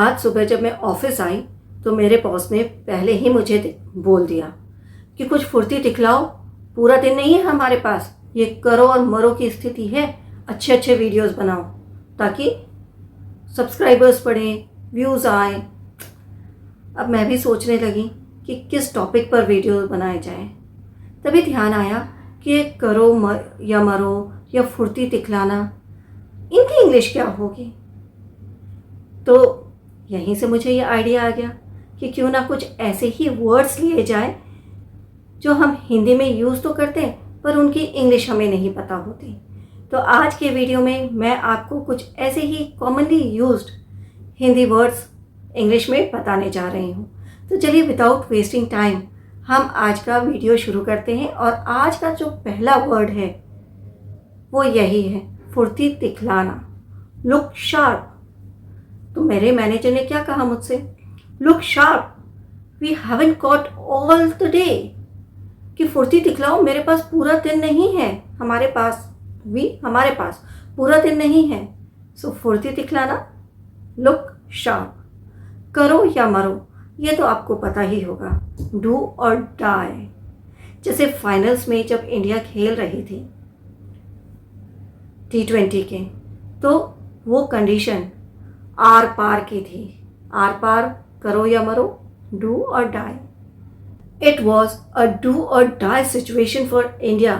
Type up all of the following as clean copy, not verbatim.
आज सुबह जब मैं ऑफिस आई तो मेरे बॉस ने पहले ही मुझे बोल दिया कि कुछ फुर्ती दिखलाओ, पूरा दिन नहीं है हमारे पास, ये करो और मरो की स्थिति है, अच्छे अच्छे वीडियोस बनाओ ताकि सब्सक्राइबर्स बढ़ें, व्यूज़ आए। अब मैं भी सोचने लगी कि किस टॉपिक पर वीडियो बनाए जाएं। तभी ध्यान आया कि ये करो या मरो या फुर्ती दिखलाना, इनकी इंग्लिश क्या होगी। तो यहीं से मुझे ये आइडिया आ गया कि क्यों ना कुछ ऐसे ही वर्ड्स लिए जाए जो हम हिंदी में यूज़ तो करते हैं पर उनकी इंग्लिश हमें नहीं पता होती। तो आज के वीडियो में मैं आपको कुछ ऐसे ही commonly used Hindi words English में बताने जा रही हूँ। तो चलिए विदाउट वेस्टिंग टाइम हम आज का वीडियो शुरू करते हैं। और आज का जो पहला वर्ड है वो यही है, फुर्ती दिखलाना, लुक शार्प। तो मेरे मैनेजर ने क्या कहा मुझसे, look sharp, we haven't got all the day, कि फुर्ती दिखलाओ, मेरे पास पूरा दिन नहीं है, हमारे पास पूरा दिन नहीं है। सो फुर्ती दिखलाना, लुक शार्प। करो या मरो, ये तो आपको पता ही होगा, डू और डाई। जैसे फाइनल्स में जब इंडिया खेल रही थी T20 के, तो वो कंडीशन आर पार की थी, आर पार, करो या मरो, do or die. It was a do or die situation for India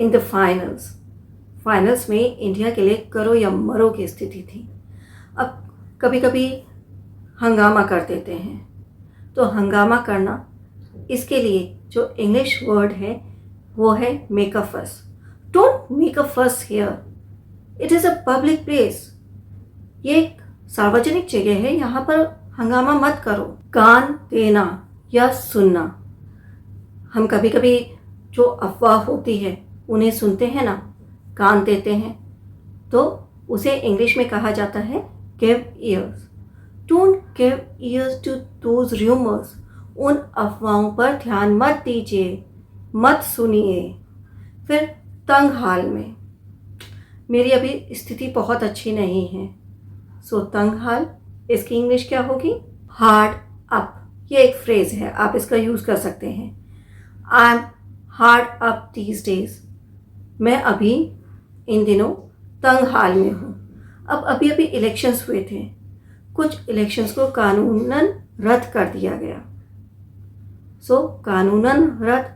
in the finals में इंडिया के लिए करो या मरो की स्थिति थी। अब कभी कभी हंगामा कर देते हैं, तो हंगामा करना, इसके लिए जो इंग्लिश वर्ड है वो है मेक अ फस। डोंट मेक अ फस here, it is a public place, ये एक सार्वजनिक जगह है, यहाँ पर हंगामा मत करो। कान देना या सुनना, हम कभी कभी जो अफवाह होती है उन्हें सुनते हैं ना, कान देते हैं, तो उसे इंग्लिश में कहा जाता है give ears. Don't give ears to those rumours, उन अफवाहों पर ध्यान मत दीजिए, मत सुनिए। फिर तंग हाल में, मेरी अभी स्थिति बहुत अच्छी नहीं है, सो तंग हाल, इसकी इंग्लिश क्या होगी, हार्ड अप। ये एक फ्रेज है, आप इसका यूज़ कर सकते हैं। I am hard up these days, मैं अभी इन दिनों तंग हाल में हूँ। अब अभी इलेक्शंस हुए थे, कुछ इलेक्शंस को कानूनन रद्द कर दिया गया। सो कानूनन रद्द,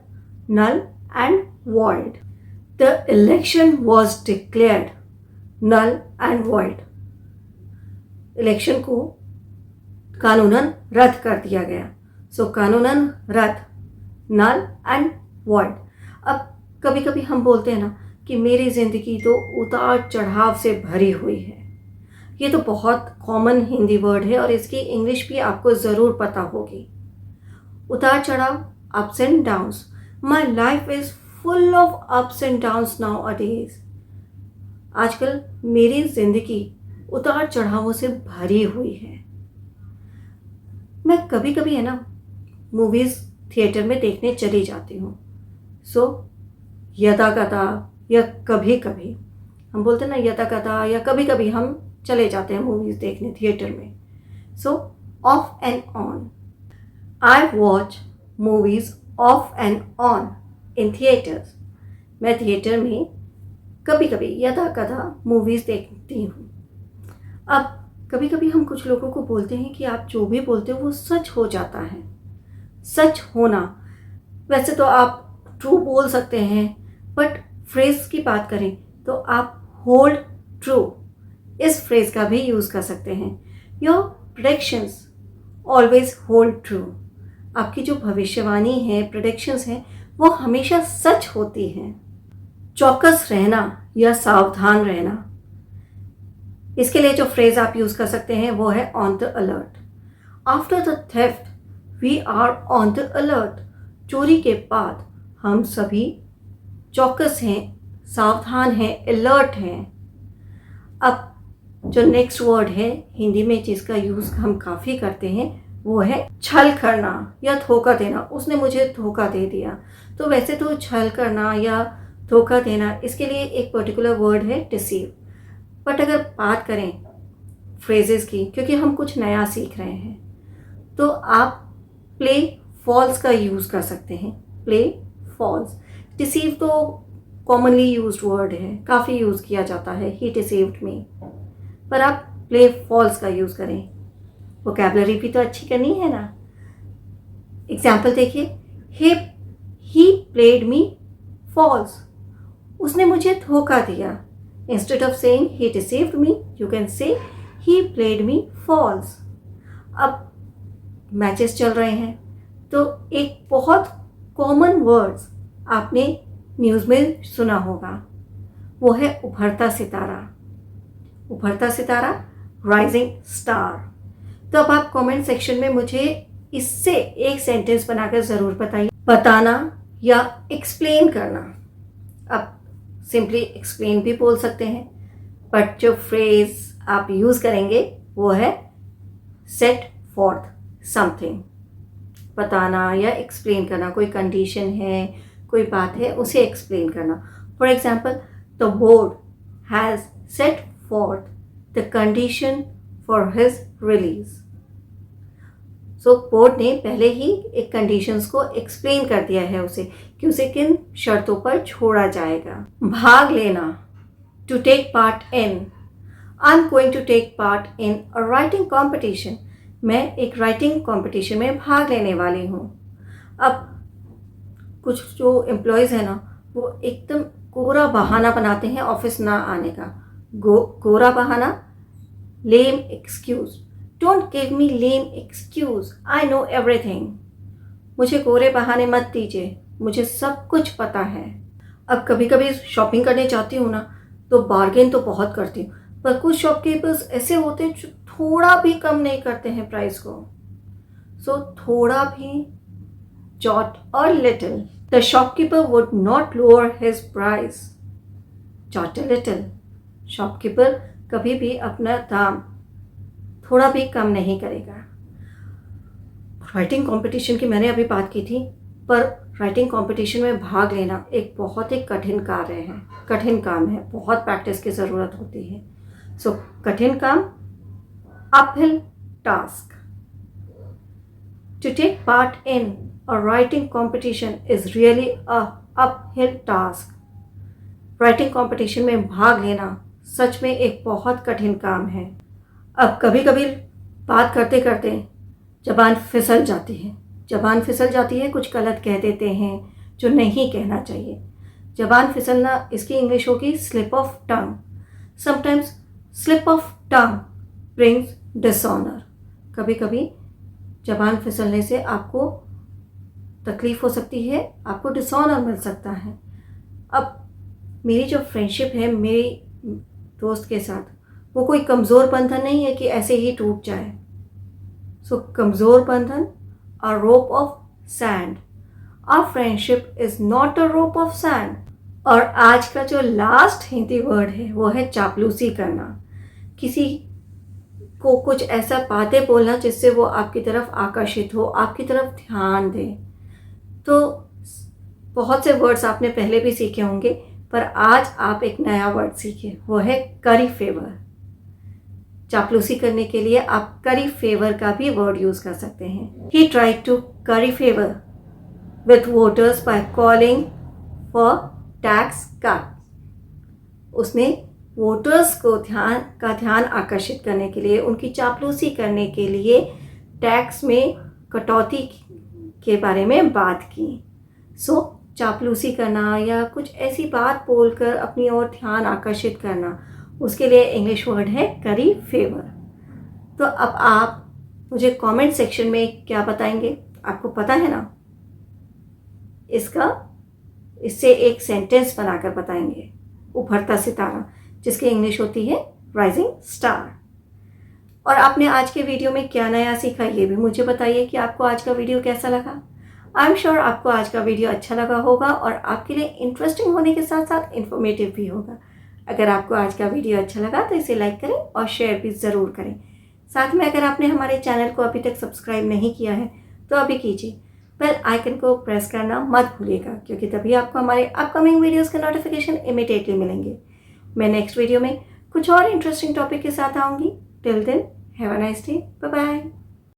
null and void. The election was declared null and void, election को कानूनन रद्द कर दिया गया। सो कानूनन रद्द, नल एंड वॉइड। अब कभी कभी हम बोलते हैं ना कि मेरी ज़िंदगी तो उतार चढ़ाव से भरी हुई है, ये तो बहुत कॉमन हिंदी वर्ड है और इसकी इंग्लिश भी आपको ज़रूर पता होगी। उतार चढ़ाव, ups and downs, my life is full of ups and downs now a days. आजकल मेरी ज़िंदगी उतार चढ़ावों से भरी हुई है। मैं कभी कभी है ना मूवीज़ थिएटर में देखने चली जाती हूँ। सो यदा कदा या कभी कभी, हम बोलते हैं ना यदा कदा या कभी कभी हम चले जाते हैं मूवीज़ देखने थिएटर में। सो of and on, I watch movies of and on in theatres. मैं थिएटर में कभी कभी यदा कदा मूवीज़ देखती हूँ। अब कभी कभी हम कुछ लोगों को बोलते हैं कि आप जो भी बोलते हो वो सच हो जाता है। सच होना, वैसे तो आप ट्रू बोल सकते हैं, बट फ्रेज की बात करें तो आप होल्ड ट्रू, इस फ्रेज का भी यूज़ कर सकते हैं। Your predictions always hold true, आपकी जो भविष्यवाणी है, प्रेडिक्शंस हैं, वो हमेशा सच होती हैं। चौकस रहना या सावधान रहना, इसके लिए जो फ्रेज आप यूज़ कर सकते हैं वो है on the alert. After the theft we are on the alert, चोरी के बाद हम सभी चौकस हैं, सावधान हैं, अलर्ट हैं। अब जो नेक्स्ट वर्ड है हिंदी में जिसका यूज़ हम काफ़ी करते हैं वो है छल करना या धोखा देना। उसने मुझे धोखा दे दिया, तो वैसे तो छल करना या धोखा देना, इसके लिए एक पर्टिकुलर वर्ड है डिसीव। बट अगर बात करें फ्रेजेस की, क्योंकि हम कुछ नया सीख रहे हैं, तो आप प्ले फॉल्स का यूज़ कर सकते हैं। Play false. डिसीव तो कॉमनली यूज्ड वर्ड है, काफ़ी यूज़ किया जाता है, ही डिसीव्ड मी, पर आप प्ले फॉल्स का यूज़ करें। वोकैबुलरी भी तो अच्छी करनी है ना। एग्जाम्पल देखिए, ही प्लेड मी फॉल्स, उसने मुझे धोखा दिया। Instead of saying he deceived me, you can say he played me false. अब मैचेस चल रहे हैं, तो एक बहुत कॉमन वर्ड्स आपने न्यूज़ में सुना होगा, वो है उभरता सितारा। उभरता सितारा, राइजिंग स्टार। तो अब आप कमेंट सेक्शन में मुझे इससे एक सेंटेंस बनाकर ज़रूर बताइए। बताना या एक्सप्लेन करना। अब सिंपली एक्सप्लेन भी बोल सकते हैं, बट जो फ्रेज आप यूज़ करेंगे वो है सेट फॉर्थ समथिंग। बताना या एक्सप्लेन करना, कोई कंडीशन है, कोई बात है, उसे एक्सप्लेन करना। For example, the board has set forth the condition for his release. So board ने पहले ही एक कंडीशंस को एक्सप्लेन कर दिया है उसे, कि उसे किन शर्तों पर छोड़ा जाएगा। भाग लेना, to take part in. I am going to take part in a writing competition. मैं एक राइटिंग कॉम्पिटिशन में भाग लेने वाली हूँ। अब कुछ जो एम्प्लॉयज़ हैं ना, वो एकदम कोरा बहाना बनाते हैं ऑफिस ना आने का। कोरा बहाना, lame excuse. Don't give me lame excuse, I know everything. मुझे कोरे बहाने मत दीजिए, मुझे सब कुछ पता है। अब कभी कभी शॉपिंग करने जाती हूँ ना, तो बार्गेन तो बहुत करती हूँ, पर कुछ शॉपकीपर्स ऐसे होते हैं जो थोड़ा भी कम नहीं करते हैं प्राइस को। सो थोड़ा भी, jot or little. The shopkeeper would not lower his price. Jot a little. Shopkeeper कभी भी अपना दाम थोड़ा भी कम नहीं करेगा। राइटिंग कंपटीशन की मैंने अभी बात की थी, पर राइटिंग कंपटीशन में भाग लेना एक बहुत ही कठिन कार्य है, कठिन काम है, बहुत प्रैक्टिस की ज़रूरत होती है। सो कठिन काम, uphill task. To take part in a writing competition is really a uphill task. Writing competition में भाग लेना सच में एक बहुत कठिन काम है। अब कभी कभी बात करते करते ज़बान फिसल जाती है। ज़बान फिसल जाती है, कुछ गलत कह देते हैं जो नहीं कहना चाहिए। ज़बान फिसलना, इसकी इंग्लिश होगी slip of tongue. Sometimes slip of tongue brings dishonour. कभी कभी ज़बान फिसलने से आपको तकलीफ़ हो सकती है, आपको डिसऑनर मिल सकता है। अब मेरी जो फ्रेंडशिप है मेरी दोस्त के साथ, वो कोई कमज़ोर बंधन नहीं है कि ऐसे ही टूट जाए। सो कमज़ोर बंधन, a rope of sand. Our friendship is not a rope of sand. और आज का जो लास्ट हिंदी वर्ड है वो है चापलूसी करना। किसी को कुछ ऐसा बातें बोलना जिससे वो आपकी तरफ आकर्षित हो, आपकी तरफ ध्यान दे। तो बहुत से वर्ड्स आपने पहले भी सीखे होंगे, पर आज आप एक नया वर्ड सीखे, वो है करी फेवर। चापलूसी करने के लिए आप करी फेवर का भी वर्ड यूज़ कर सकते हैं। ही ट्राइड टू करी favour with voters by calling for tax cut. उसने वोटर्स को ध्यान आकर्षित करने के लिए, उनकी चापलूसी करने के लिए टैक्स में कटौती के बारे में बात की। सो चापलूसी करना या कुछ ऐसी बात बोलकर अपनी ओर ध्यान आकर्षित करना, उसके लिए इंग्लिश वर्ड है करी फेवर। तो अब आप मुझे कमेंट सेक्शन में क्या बताएंगे, आपको पता है ना? इससे एक सेंटेंस बनाकर बताएंगे। उभरता सितारा, जिसकी इंग्लिश होती है राइजिंग स्टार। और आपने आज के वीडियो में क्या नया सीखा, ये भी मुझे बताइए कि आपको आज का वीडियो कैसा लगा। आई एम श्योर आपको आज का वीडियो अच्छा लगा होगा और आपके लिए इंटरेस्टिंग होने के साथ साथ इन्फॉर्मेटिव भी होगा। अगर आपको आज का वीडियो अच्छा लगा तो इसे लाइक करें और शेयर भी ज़रूर करें। साथ में अगर आपने हमारे चैनल को अभी तक सब्सक्राइब नहीं किया है तो अभी कीजिए। बेल आइकन को प्रेस करना मत भूलिएगा, क्योंकि तभी आपको हमारे अपकमिंग वीडियोज़ के नोटिफिकेशन इमीडिएटली मिलेंगे। मैं नेक्स्ट वीडियो में कुछ और इंटरेस्टिंग टॉपिक के साथ आऊँगी। Till then, have a nice day. Bye bye.